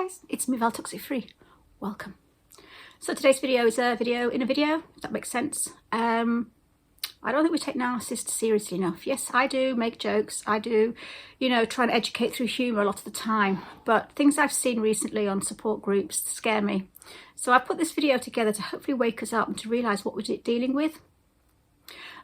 Hi guys, it's me Val Toxic Free. Welcome. So today's video is a video in a video, if that makes sense. I don't think we take narcissists seriously enough. Yes, I do make jokes. I do, try and educate through humour a lot of the time. But things I've seen recently on support groups scare me. So I put this video together to hopefully wake us up and to realise what we're dealing with.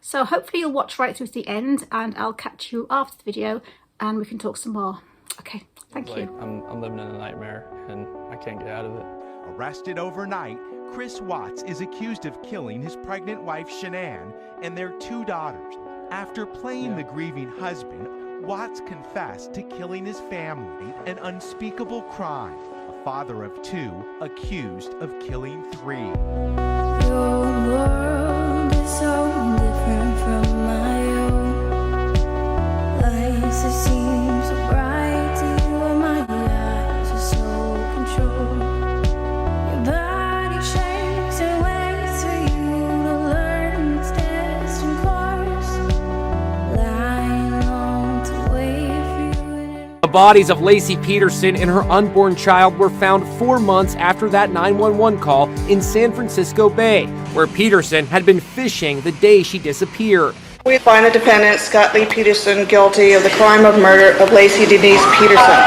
So hopefully you'll watch right through to the end and I'll catch you after the video and we can talk some more. Okay, thank you. I'm living in a nightmare and I can't get out of it. Arrested overnight, Chris Watts is accused of killing his pregnant wife Shannon and their 2 daughters. After playing the grieving husband, Watts confessed to killing his family, an unspeakable crime. A father of 2 accused of killing 3. Your world is so different from my own. Lights that seem so bright to you and my eyes are so controlled. Your body shakes and waits for you to learn its destined course. Lying on to wait for you. The bodies of Lacy Peterson and her unborn child were found 4 months after that 911 call in San Francisco Bay, where Peterson had been fishing the day she disappeared. We find the defendant, Scott Lee Peterson, guilty of the crime of murder of Lacy Denise Peterson.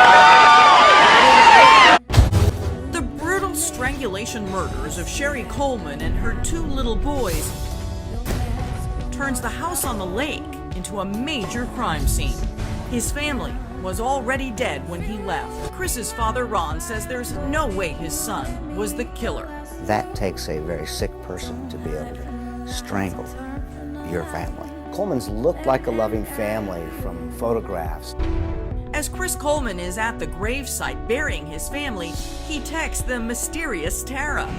The brutal strangulation murders of Sherry Coleman and her 2 little boys turns the house on the lake into a major crime scene. His family was already dead when he left. Chris's father, Ron, says there's no way his son was the killer. That takes a very sick person to be able to strangle your family. Coleman's looked like a loving family from photographs. As Chris Coleman is at the gravesite burying his family, he texts the mysterious Tara.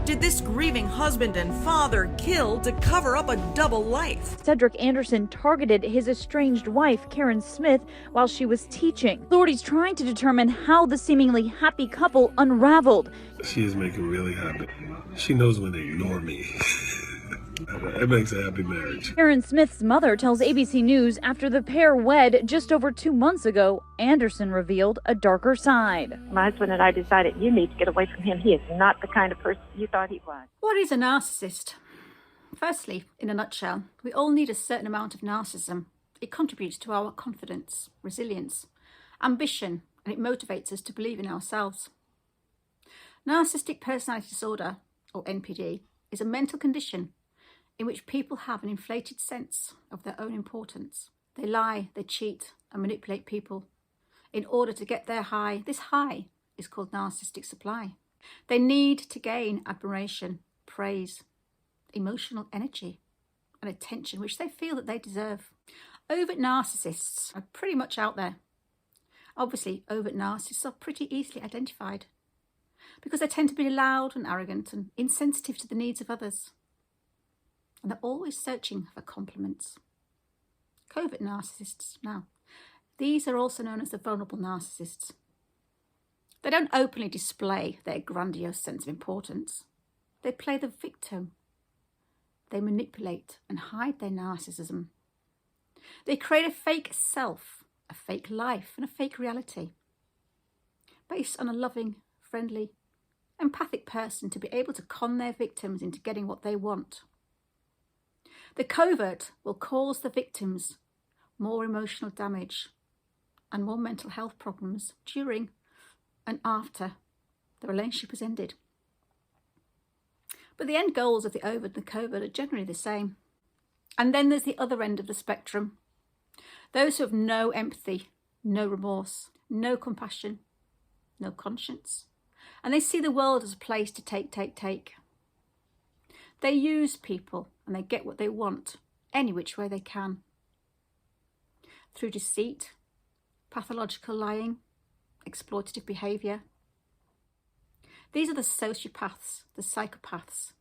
Did this grieving husband and father kill to cover up a double life? Cedric Anderson targeted his estranged wife, Karen Smith, while she was teaching. Authorities trying to determine how the seemingly happy couple unraveled. She is making really happy. She knows when they ignore me. It makes a happy marriage. Karen Smith's mother tells ABC News after the pair wed just over 2 months ago, Anderson revealed a darker side. My husband and I decided you need to get away from him. He is not the kind of person you thought he was. What is a narcissist? Firstly, in a nutshell, we all need a certain amount of narcissism. It contributes to our confidence, resilience, ambition, and it motivates us to believe in ourselves. Narcissistic personality disorder, or NPD, is a mental condition in which people have an inflated sense of their own importance. They lie, they cheat, and manipulate people in order to get their high. This high is called narcissistic supply. They need to gain admiration, praise, emotional energy, and attention, which they feel that they deserve. Overt narcissists are pretty much out there. Obviously, overt narcissists are pretty easily identified because they tend to be loud and arrogant and insensitive to the needs of others. And they're always searching for compliments. Covert narcissists, now, these are also known as the vulnerable narcissists. They don't openly display their grandiose sense of importance. They play the victim. They manipulate and hide their narcissism. They create a fake self, a fake life, and a fake reality based on a loving, friendly, empathic person to be able to con their victims into getting what they want. The covert will cause the victims more emotional damage and more mental health problems during and after the relationship has ended. But the end goals of the overt and the covert are generally the same. And then there's the other end of the spectrum. Those who have no empathy, no remorse, no compassion, no conscience. And they see the world as a place to take. They use people and they get what they want any which way they can. Through deceit, pathological lying, exploitative behaviour. These are the sociopaths, the psychopaths,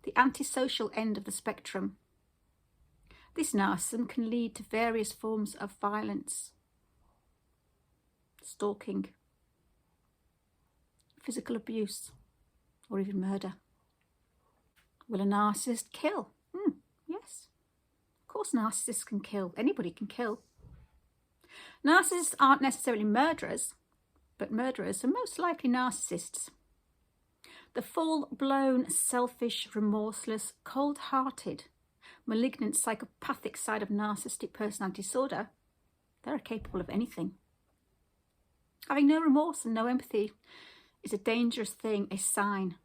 the antisocial end of the spectrum. This narcissism can lead to various forms of violence, stalking, physical abuse, or even murder. Will a narcissist kill? Yes. Of course narcissists can kill. Anybody can kill. Narcissists aren't necessarily murderers, but murderers are most likely narcissists. The full-blown, selfish, remorseless, cold-hearted, malignant, psychopathic side of narcissistic personality disorder, they're capable of anything. Having no remorse and no empathy is a dangerous thing, a sign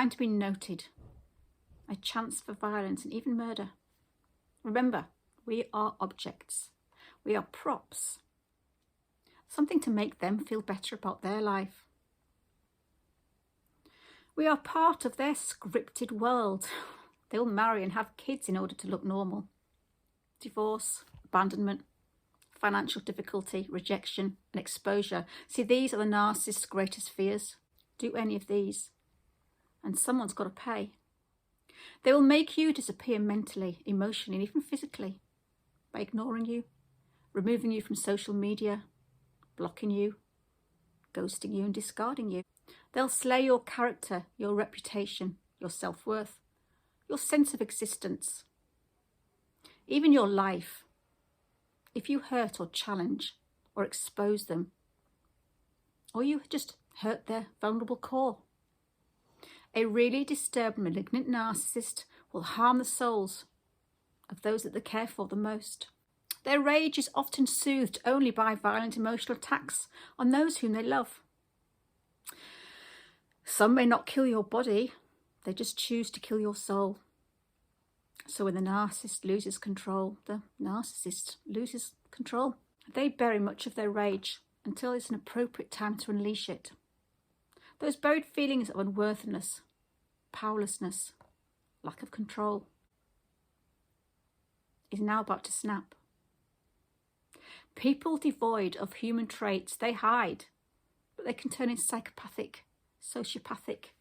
to be noted, a chance for violence and even murder. Remember, we are objects. We are props. Something to make them feel better about their life. We are part of their scripted world. They'll marry and have kids in order to look normal. Divorce, abandonment, financial difficulty, rejection, and exposure. See, these are the narcissist's greatest fears. Do any of these, and someone's got to pay. They will make you disappear mentally, emotionally, and even physically by ignoring you, removing you from social media, blocking you, ghosting you, and discarding you. They'll slay your character, your reputation, your self-worth, your sense of existence, even your life, if you hurt or challenge or expose them, or you just hurt their vulnerable core. A really disturbed, malignant narcissist will harm the souls of those that they care for the most. Their rage is often soothed only by violent emotional attacks on those whom they love. Some may not kill your body, they just choose to kill your soul. So when the narcissist loses control, the narcissist loses control. They bury much of their rage until it's an appropriate time to unleash it. Those buried feelings of unworthiness, powerlessness, lack of control is now about to snap. People devoid of human traits, they hide, but they can turn into psychopathic, sociopathic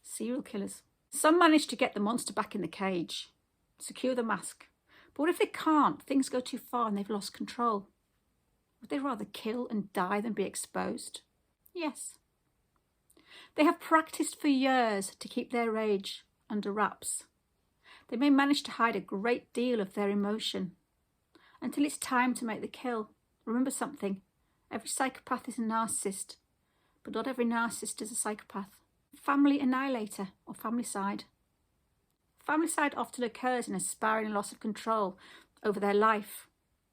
serial killers. Some manage to get the monster back in the cage, secure the mask. But what if they can't? Things go too far and they've lost control. Would they rather kill and die than be exposed? Yes. They have practiced for years to keep their rage under wraps. They may manage to hide a great deal of their emotion until it's time to make the kill. Remember something, every psychopath is a narcissist, but not every narcissist is a psychopath. Family annihilator or family side. Family side often occurs in a spiraling loss of control over their life,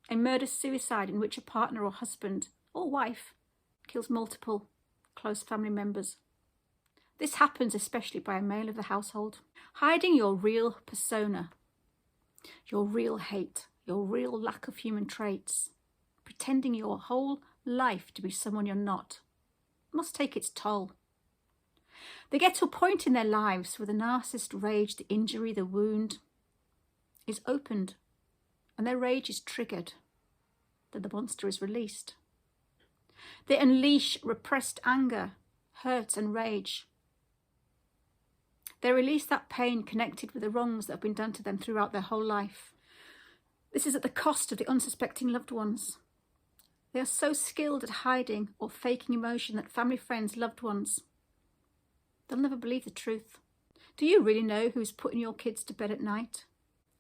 a murder-suicide in which a partner or husband or wife kills multiple close family members. This happens especially by a male of the household. Hiding your real persona, your real hate, your real lack of human traits, pretending your whole life to be someone you're not, must take its toll. They get to a point in their lives where the narcissist rage, the injury, the wound is opened and their rage is triggered, then the monster is released. They unleash repressed anger, hurt and rage. They release that pain connected with the wrongs that have been done to them throughout their whole life. This is at the cost of the unsuspecting loved ones. They are so skilled at hiding or faking emotion that family, friends, loved ones, they'll never believe the truth. Do you really know who's putting your kids to bed at night?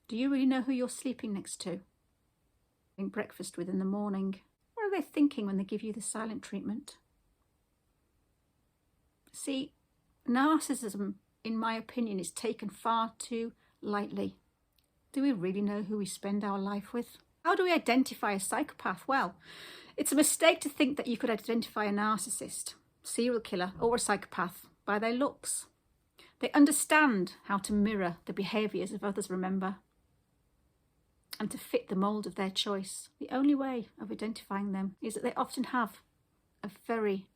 Do you really know who you're sleeping next to? Having breakfast with in the morning? What are they thinking when they give you the silent treatment? See, narcissism, in my opinion, is taken far too lightly. Do we really know who we spend our life with? How do we identify a psychopath? Well, it's a mistake to think that you could identify a narcissist, serial killer, or a psychopath by their looks. They understand how to mirror the behaviours of others, remember, and to fit the mould of their choice. The only way of identifying them is that they often have a very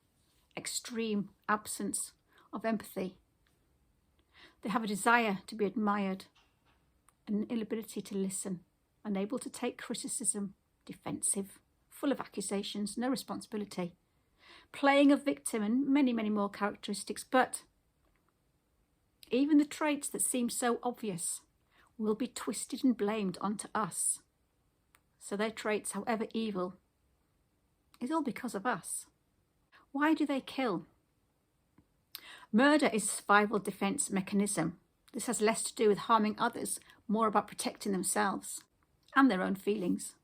extreme absence of empathy. They have a desire to be admired, an inability to listen, unable to take criticism, defensive, full of accusations, no responsibility, playing a victim, and many, many more characteristics. But even the traits that seem so obvious will be twisted and blamed onto us. So their traits, however evil, is all because of us. Why do they kill? Murder is a survival defence mechanism. This has less to do with harming others, more about protecting themselves and their own feelings.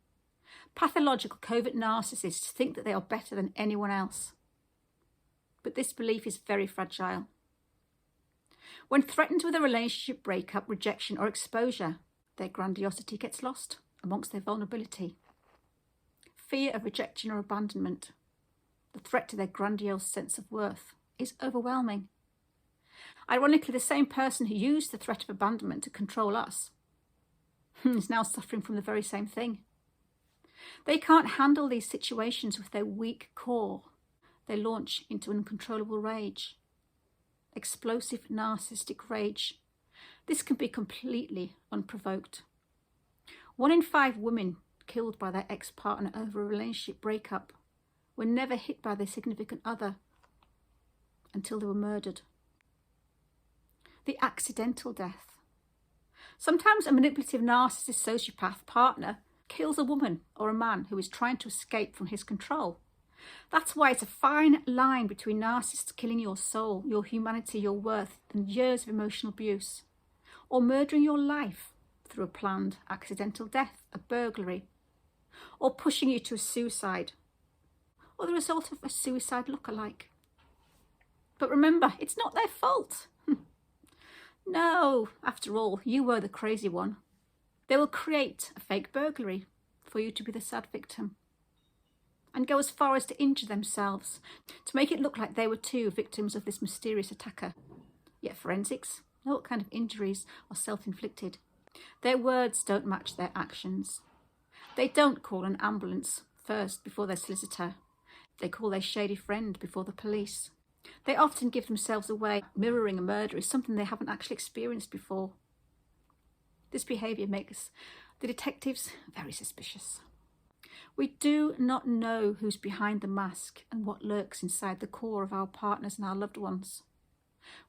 Pathological covert narcissists think that they are better than anyone else. but this belief is very fragile. When threatened with a relationship breakup, rejection or exposure, their grandiosity gets lost amongst their vulnerability. Fear of rejection or abandonment, the threat to their grandiose sense of worth, is overwhelming. Ironically, the same person who used the threat of abandonment to control us is now suffering from the very same thing. They can't handle these situations with their weak core. They launch into uncontrollable rage. Explosive narcissistic rage. This can be completely unprovoked. 1 in 5 women killed by their ex-partner over a relationship breakup were never hit by their significant other until they were murdered. The accidental death. Sometimes a manipulative narcissist sociopath partner kills a woman or a man who is trying to escape from his control. That's why it's a fine line between narcissists killing your soul, your humanity, your worth, and years of emotional abuse, or murdering your life through a planned accidental death, a burglary, or pushing you to a suicide, or the result of a suicide look-alike. But remember, it's not their fault. No, after all, you were the crazy one. They will create a fake burglary for you to be the sad victim, and go as far as to injure themselves, to make it look like they were too victims of this mysterious attacker. Yet forensics know what kind of injuries are self-inflicted. Their words don't match their actions. They don't call an ambulance first before their solicitor. They call their shady friend before the police. They often give themselves away. Mirroring a murder is something they haven't actually experienced before. This behaviour makes the detectives very suspicious. We do not know who's behind the mask and what lurks inside the core of our partners and our loved ones.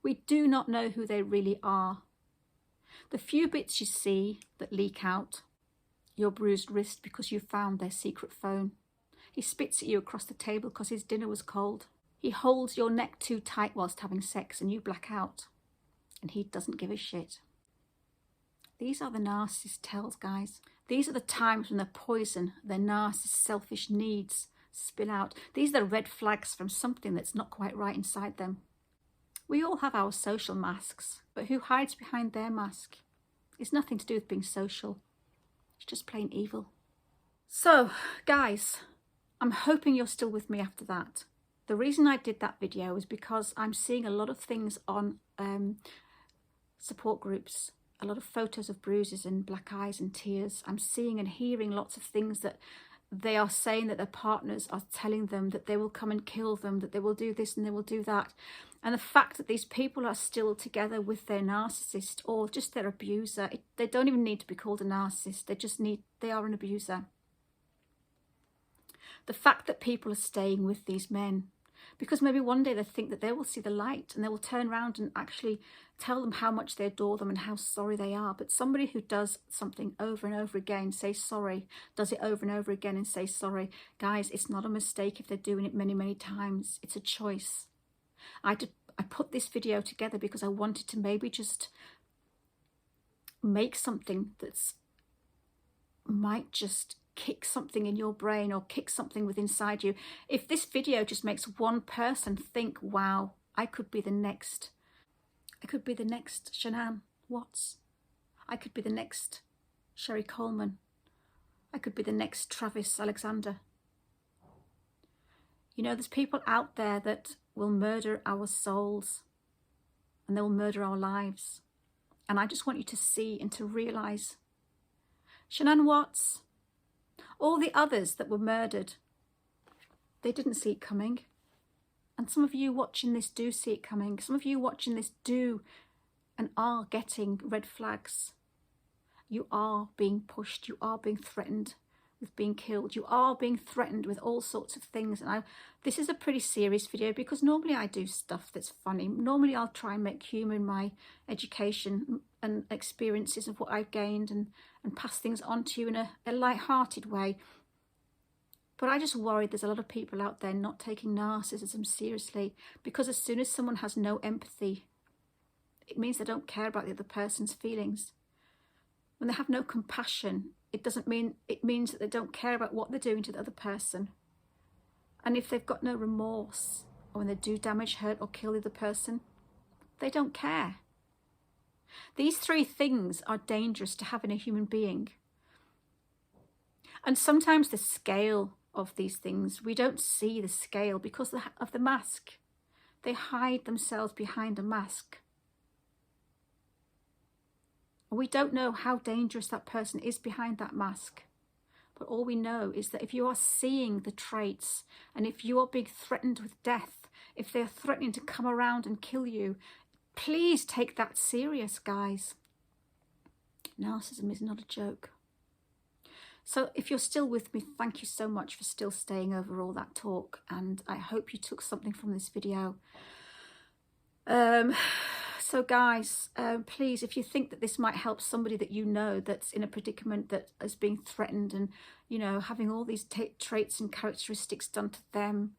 We do not know who they really are. The few bits you see that leak out, your bruised wrist because you found their secret phone. He spits at you across the table because his dinner was cold. He holds your neck too tight whilst having sex and you black out. And he doesn't give a shit. These are the narcissist tells, guys. These are the times when the poison, their narcissist selfish needs spill out. These are the red flags from something that's not quite right inside them. We all have our social masks, but who hides behind their mask? It's nothing to do with being social. It's just plain evil. So, guys, I'm hoping you're still with me after that. The reason I did that video is because I'm seeing a lot of things on support groups, a lot of photos of bruises and black eyes and tears. I'm seeing and hearing lots of things that they are saying that their partners are telling them that they will come and kill them, that they will do this and they will do that. And the fact that these people are still together with their narcissist or just their abuser, they don't even need to be called a narcissist. They are an abuser. The fact that people are staying with these men because maybe one day they think that they will see the light and they will turn around and actually tell them how much they adore them and how sorry they are. But somebody who does something over and over again, say sorry, does it over and over again and say sorry. Guys, it's not a mistake if they're doing it many, many times. It's a choice. I put this video together because I wanted to maybe just make something that's might just kick something in your brain or kick something within inside you. If this video just makes one person think, wow, I could be the next Shannon Watts. I could be the next Sherry Coleman. I could be the next Trevor Alexander. You know, there's people out there that will murder our souls and they will murder our lives. And I just want you to see and to realise Shannon Watts, all the others that were murdered, they didn't see it coming. And some of you watching this do see it coming. Some of you watching this do and are getting red flags. You are being pushed. You are being threatened with being killed. You are being threatened with all sorts of things. And this is a pretty serious video because normally I do stuff that's funny. Normally I'll try and make humour in my education and experiences of what I've gained and pass things on to you in a light-hearted way. But I just worry there's a lot of people out there not taking narcissism seriously, because as soon as someone has no empathy, it means they don't care about the other person's feelings. When they have no compassion, it means that they don't care about what they're doing to the other person. And if they've got no remorse or when they do damage, hurt or kill the other person, they don't care. These three things are dangerous to have in a human being. And sometimes the scale of these things, we don't see the scale because of the mask. They hide themselves behind a mask. We don't know how dangerous that person is behind that mask. But all we know is that if you are seeing the traits, and if you are being threatened with death, if they're threatening to come around and kill you, please take that serious, guys. Narcissism is not a joke. So if you're still with me, thank you so much for still staying over all that talk, and I hope you took something from this video. So guys, please, if you think that this might help somebody that you know that's in a predicament, that is being threatened and, you know, having all these traits and characteristics done to them,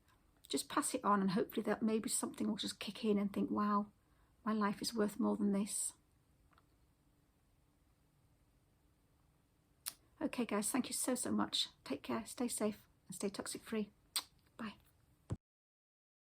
just pass it on, and hopefully that maybe something will just kick in and think, wow, my life is worth more than this. Okay guys, thank you so much. Take care, stay safe and stay toxic free.